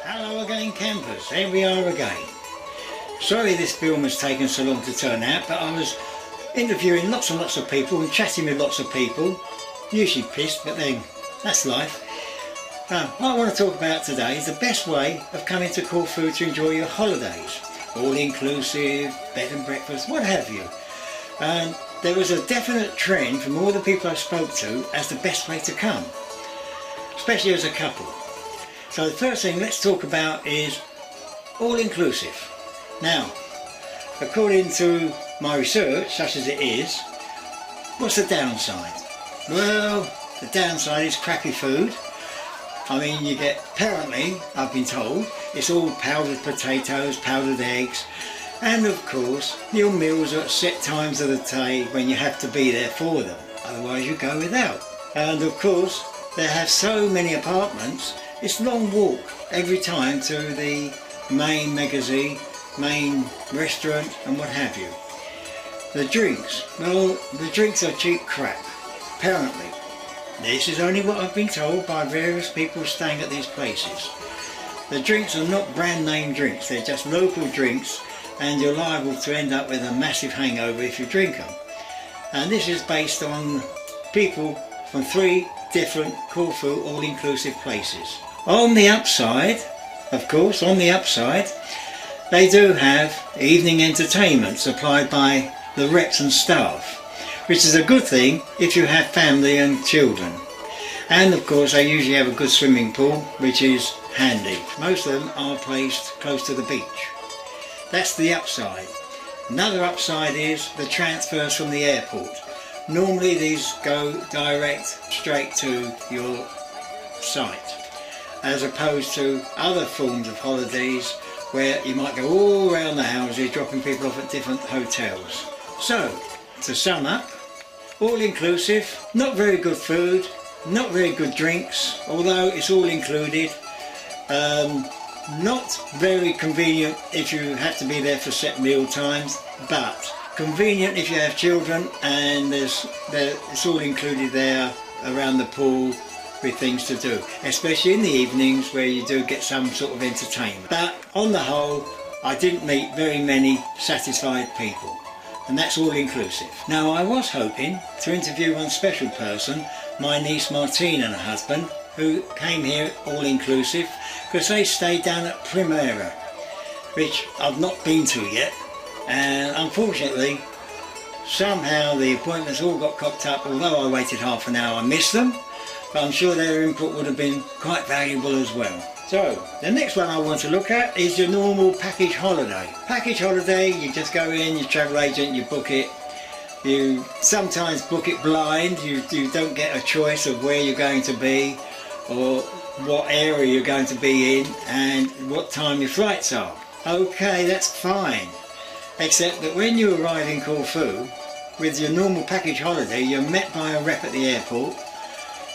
Hello again campers, here we are again. Sorry this film has taken so long to turn out, but I was interviewing lots and lots of people and chatting with lots of people. Usually pissed, but then that's life. What I want to talk about today is the best way of coming to Corfu to enjoy your holidays. All inclusive, bed and breakfast, what have you. And there was a definite trend from all the people I spoke to as the best way to come, especially as a couple. So the first thing let's talk about is all-inclusive. Now, according to my research, such as it is, what's the downside? Well, the downside is crappy food. I mean, you get, apparently, I've been told, it's all powdered potatoes, powdered eggs, and of course, your meals are at set times of the day when you have to be there for them, otherwise you go without. And of course, they have so many apartments, it's a long walk every time to the main magazine, main restaurant and what have you. The drinks, well, the drinks are cheap crap, apparently. This is only what I've been told by various people staying at these places. The drinks are not brand name drinks, they're just local drinks, and you're liable to end up with a massive hangover if you drink them. And this is based on people from 3 different Corfu all-inclusive places. On the upside, of course, on the upside, they do have evening entertainment supplied by the reps and staff, which is a good thing if you have family and children. And of course they usually have a good swimming pool, which is handy. Most of them are placed close to the beach. That's the upside. Another upside is the transfers from the airport. Normally these go direct straight to your site, as opposed to other forms of holidays where you might go all around the houses dropping people off at different hotels. So, to sum up, all inclusive, not very good food, not very good drinks, although it's all included. Not very convenient if you have to be there for set meal times, but convenient if you have children, and it's all included there around the pool with things to do, especially in the evenings where you do get some sort of entertainment. But on the whole, I didn't meet very many satisfied people, and that's all inclusive. Now I was hoping to interview one special person, my niece Martine and her husband, who came here all inclusive because they stayed down at Primera, which I've not been to yet, and unfortunately somehow the appointments all got cocked up. Although I waited half an hour, I missed them, but I'm sure their input would have been quite valuable as well. So the next one I want to look at is your normal package holiday. Package holiday, you just go in, your travel agent, you book it. You sometimes book it blind, you don't get a choice of where you're going to be or what area you're going to be in and what time your flights are. Okay, that's fine, except that when you arrive in Corfu with your normal package holiday, you're met by a rep at the airport.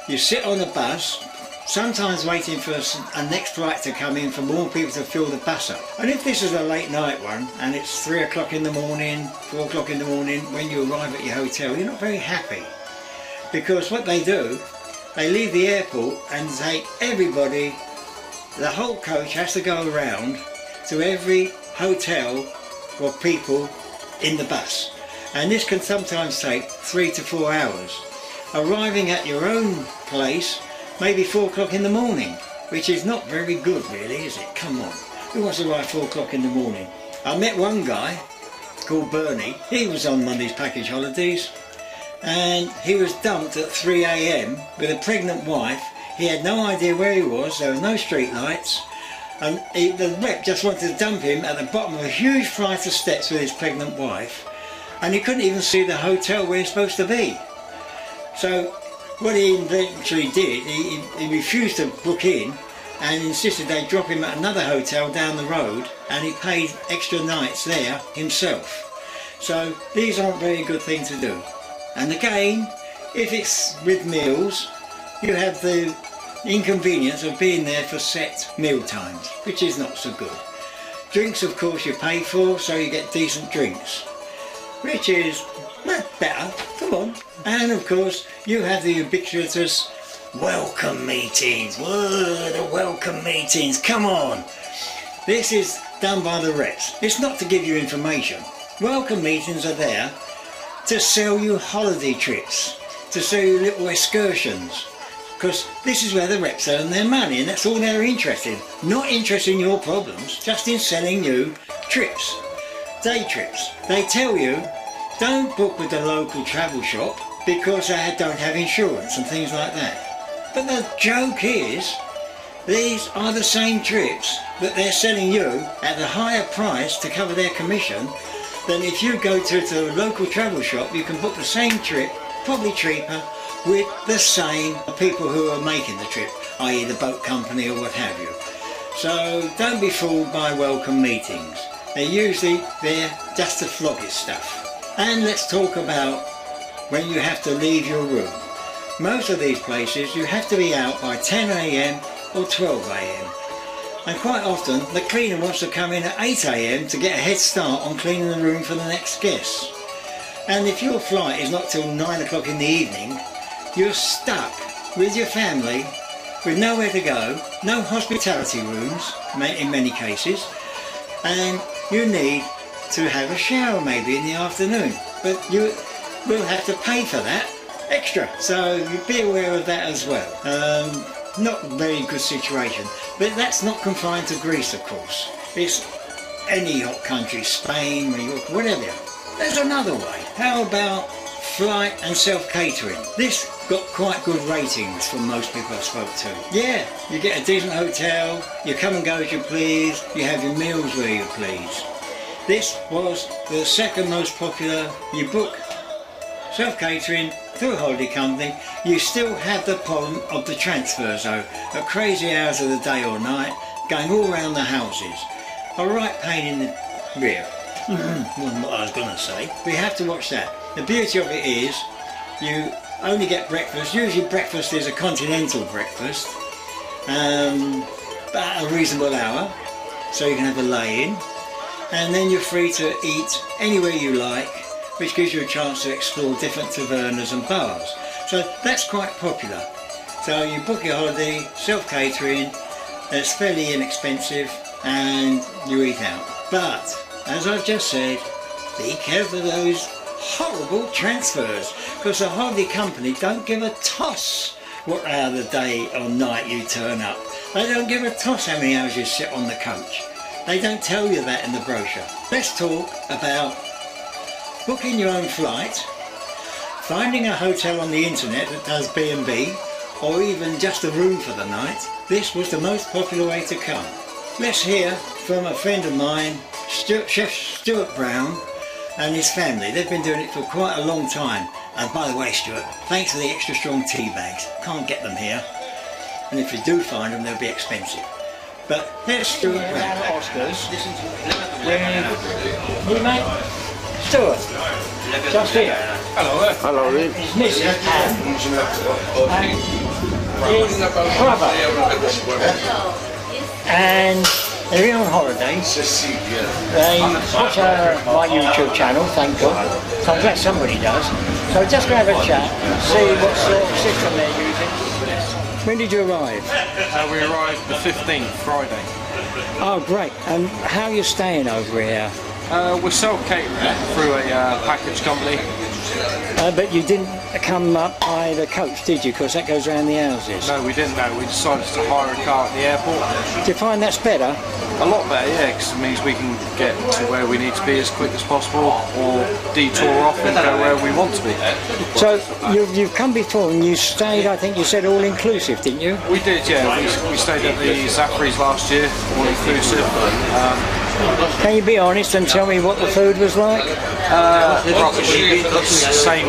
You sit on a bus, sometimes waiting for a next flight to come in for more people to fill the bus up. And if this is a late night one and it's 3 o'clock in the morning, 4 o'clock in the morning, when you arrive at your hotel, you're not very happy. Because what they do, they leave the airport and take everybody, the whole coach has to go around to every hotel or people in the bus. And this can sometimes take 3 to 4 hours. Arriving at your own place maybe 4 o'clock in the morning, which is not very good really, is it? Come on, who wants to arrive 4 o'clock in the morning? I met one guy called Bernie, he was on one of these package holidays, and he was dumped at 3 AM with a pregnant wife. He had no idea where he was, there was no street lights, and the rep just wanted to dump him at the bottom of a huge flight of steps with his pregnant wife, and he couldn't even see the hotel where he's supposed to be. So what he eventually did, he refused to book in and insisted they drop him at another hotel down the road, and he paid extra nights there himself. So these aren't very good things to do. And again, if it's with meals, you have the inconvenience of being there for set meal times, which is not so good. Drinks of course you pay for, so you get decent drinks, which is better, come on. And of course you have the ubiquitous welcome meetings. Whoa, the welcome meetings, come on. This is done by the reps. It's not to give you information. Welcome meetings are there to sell you holiday trips, to sell you little excursions, because this is where the reps earn their money, and that's all they're interested in. Not interested in your problems, just in selling you trips, day trips. They tell you, don't book with the local travel shop because they don't have insurance and things like that. But the joke is, these are the same trips that they're selling you at a higher price to cover their commission than if you go to the local travel shop. You can book the same trip, probably cheaper, with the same people who are making the trip, i.e. the boat company or what have you. So don't be fooled by welcome meetings. They're usually there just to flog his stuff. And let's talk about when you have to leave your room. Most of these places you have to be out by 10 AM or 12 AM. And quite often the cleaner wants to come in at 8 AM to get a head start on cleaning the room for the next guest. And if your flight is not till 9 o'clock in the evening, you're stuck with your family with nowhere to go, no hospitality rooms in many cases, and you need to have a shower maybe in the afternoon. But you will have to pay for that extra, so you be aware of that as well. Not a very good situation, but that's not confined to Greece, of course. It's any hot country, Spain, New York, whatever. There's another way. How about flight and self-catering? This got quite good ratings from most people I spoke to. Yeah, you get a decent hotel, you come and go as you please, you have your meals where you please. This was the second most popular. You book self-catering through a holiday company, you still have the problem of the transfers though, at crazy hours of the day or night, going all around the houses. A right pain in the rear. Wasn't what I was going to say. We have to watch that. The beauty of it is, you only get breakfast. Usually breakfast is a continental breakfast, but at a reasonable hour, so you can have a lay-in, and then you're free to eat anywhere you like, which gives you a chance to explore different tavernas and bars. So that's quite popular. So you book your holiday, self-catering, it's fairly inexpensive, and you eat out. But, as I've just said, be careful of those horrible transfers, because the holiday company don't give a toss what hour of the day or night you turn up. They don't give a toss how many hours you sit on the coach. They don't tell you that in the brochure. Let's talk about booking your own flight, finding a hotel on the internet that does B&B, or even just a room for the night. This was the most popular way to come. Let's hear from a friend of mine, Chef Stuart Brown, and his family. They've been doing it for quite a long time. And by the way, Stuart, thanks for the extra strong tea bags. Can't get them here. And if you do find them, they'll be expensive. But here's Stuart Brown. Oscars. You mate? Stuart, just here. Hello. Hello, Rick. Mrs. Anne and his brother. And they're here on holiday. They watch my YouTube channel, thank God. So I'm glad somebody does. So just going to have a chat, see what sort of system they're using. When did you arrive? We arrived the 15th, Friday. Oh great, and how are you staying over here? We're self-catering through a package company. But you didn't come up by the coach, did you? Because that goes around the houses. No, we didn't know. We decided to hire a car at the airport. Do you find that's better? A lot better, yeah, because it means we can get to where we need to be as quick as possible, or detour off and go where we want to be. So you've come before and you stayed, I think you said all-inclusive, didn't you? We did, yeah. We stayed at the Zafaris last year, all-inclusive. Can you be honest and tell me what the food was like? Probably same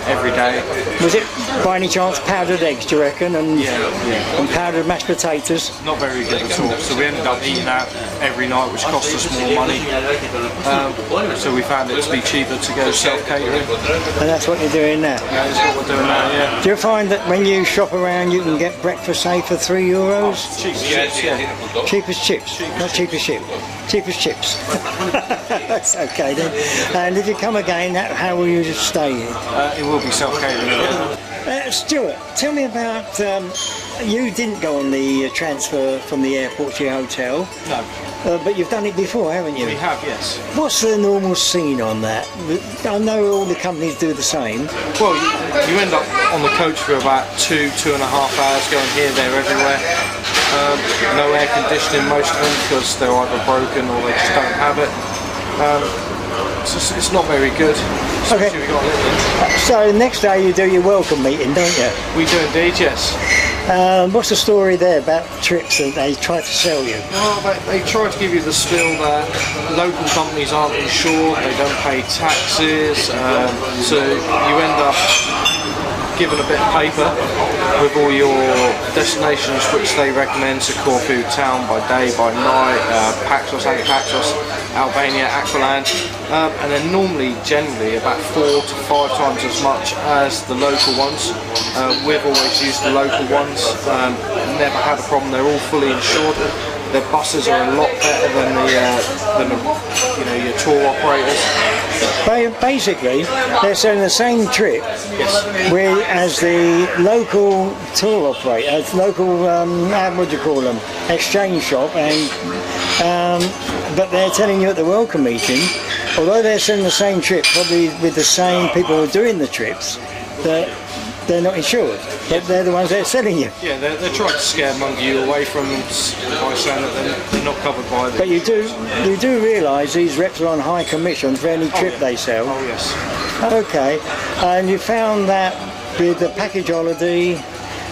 every day. Was it by any chance powdered eggs, do you reckon? And, yeah. And powdered mashed potatoes? Not very good at all. So we ended up eating out every night, which cost us more money. So we found it to be cheaper to go self-catering. And that's what you're doing now? Yeah, that's what we're doing now, yeah. Do you find that when you shop around you can get breakfast, say, for €3? Cheap as chips, yeah. Cheap as chips, not cheap as ship. Cheap as chips. That's okay then. And if you come again, how will you stay here? It will be self-catering. Stuart, tell me about, you didn't go on the transfer from the airport to your hotel. No. But you've done it before, haven't you? We have, yes. What's the normal scene on that? I know all the companies do the same. Well, you end up on the coach for about 2.5 hours, going here, there, everywhere. No air conditioning, most of them, because they're either broken or they just don't have it. It's not very good. Okay. We got a little. So next day you do your welcome meeting, don't you? We do indeed, yes. What's the story there about trips that they try to sell you? Well, they try to give you the spiel that local companies aren't insured, they don't pay taxes, so you end up given a bit of paper with all your destinations which they recommend, to Corfu town by day, by night, Paxos, Paxos, Albania, Aqualand, and then generally about 4 to 5 times as much as the local ones. We've always used the local ones, never had a problem, they're all fully insured. Their buses are a lot better than your tour operators. Basically, they're selling the same trip as the local tour operator, local, what do you call them, exchange shop, and but they're telling you at the welcome meeting, although they're selling the same trip, probably with the same people who are doing the trips, that they're not insured, but they're the ones that are selling you. Yeah, they're trying to scaremonger you away from by saying that they're not covered by the... But you do realise these reps are on high commission for any trip they sell. Oh yes. Okay, and you found that with the package holiday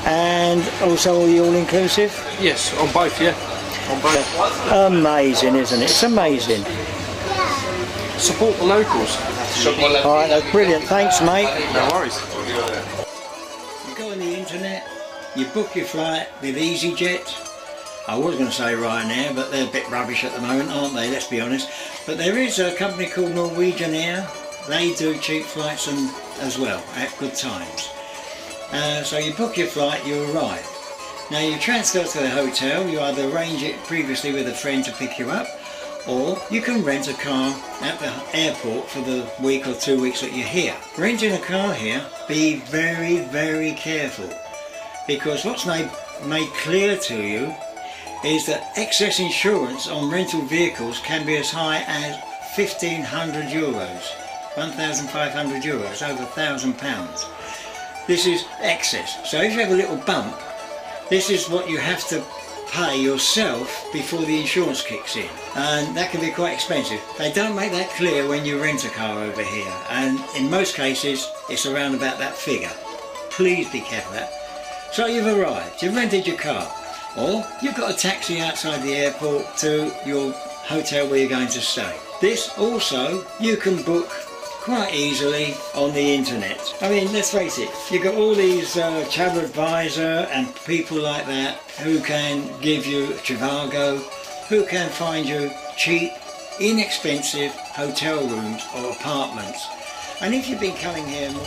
and also the all-inclusive? Yes, on both, yeah. On both. Amazing, isn't it? It's amazing. Support the locals. Alright, that's brilliant. Thanks, mate. No worries. You go on the internet, you book your flight with EasyJet. I was going to say Ryanair, but they're a bit rubbish at the moment, aren't they? Let's be honest. But there is a company called Norwegian Air. They do cheap flights as well, at good times. So you book your flight, you arrive. Now you transfer to the hotel, you either arrange it previously with a friend to pick you up, or you can rent a car at the airport for the week or 2 weeks that you're here. Renting a car here, be very, very careful, because what's made clear to you is that excess insurance on rental vehicles can be as high as €1,500, €1,500, over £1,000. This is excess. So if you have a little bump, this is what you have to pay yourself before the insurance kicks in, and that can be quite expensive. They don't make that clear when you rent a car over here, and in most cases it's around about that figure. Please be careful of that. So you've arrived, you've rented your car, or you've got a taxi outside the airport to your hotel where you're going to stay. This also you can book quite easily on the internet. I mean, let's face it, you've got all these travel advisor and people like that who can give you Trivago, who can find you cheap, inexpensive hotel rooms or apartments. And if you've been coming here more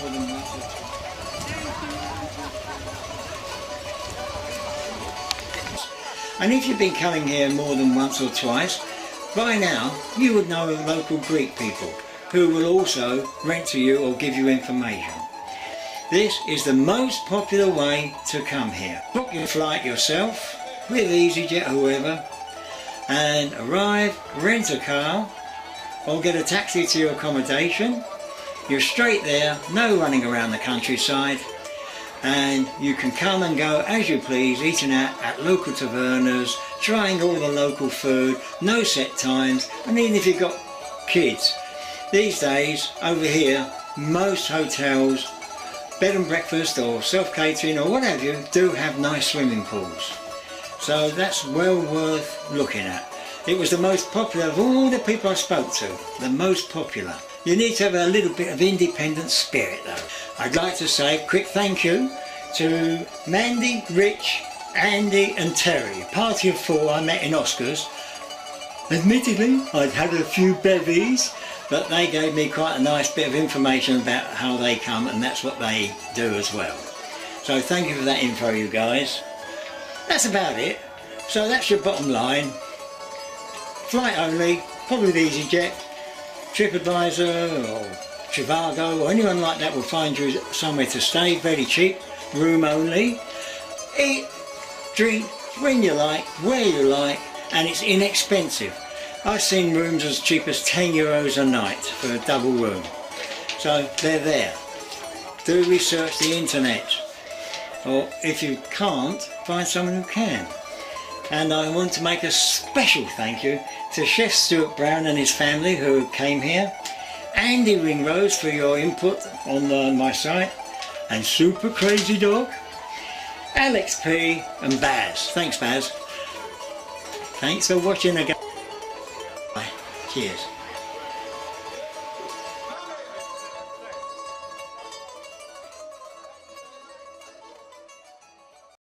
than once or twice, by now you would know local Greek people who will also rent to you or give you information. This is the most popular way to come here. Book your flight yourself with EasyJet or whoever, and arrive, rent a car or get a taxi to your accommodation. You're straight there, no running around the countryside, and you can come and go as you please, eating out at local tavernas, trying all the local food, no set times. And even if you've got kids, these days over here most hotels, bed and breakfast or self-catering or what have you, do have nice swimming pools. So that's well worth looking at. It was the most popular of all the people I spoke to, the most popular. You need to have a little bit of independent spirit though. I'd like to say a quick thank you to Mandy, Rich, Andy and Terry, party of 4 I met in Oscars. Admittedly, I'd had a few bevies, but they gave me quite a nice bit of information about how they come, and that's what they do as well. So thank you for that info, you guys. That's about it. So that's your bottom line. Flight only, probably the EasyJet, TripAdvisor or Trivago or anyone like that will find you somewhere to stay, very cheap, room only. Eat, drink, when you like, where you like, and it's inexpensive. I've seen rooms as cheap as €10 a night for a double room. So they're there. Do research the internet. Or if you can't, find someone who can. And I want to make a special thank you to Chef Stuart Brown and his family who came here, Andy Ringrose for your input on my site, and Super Crazy Dog, Alex P and Baz. Thanks Baz. Thanks for watching again. Bye. Cheers.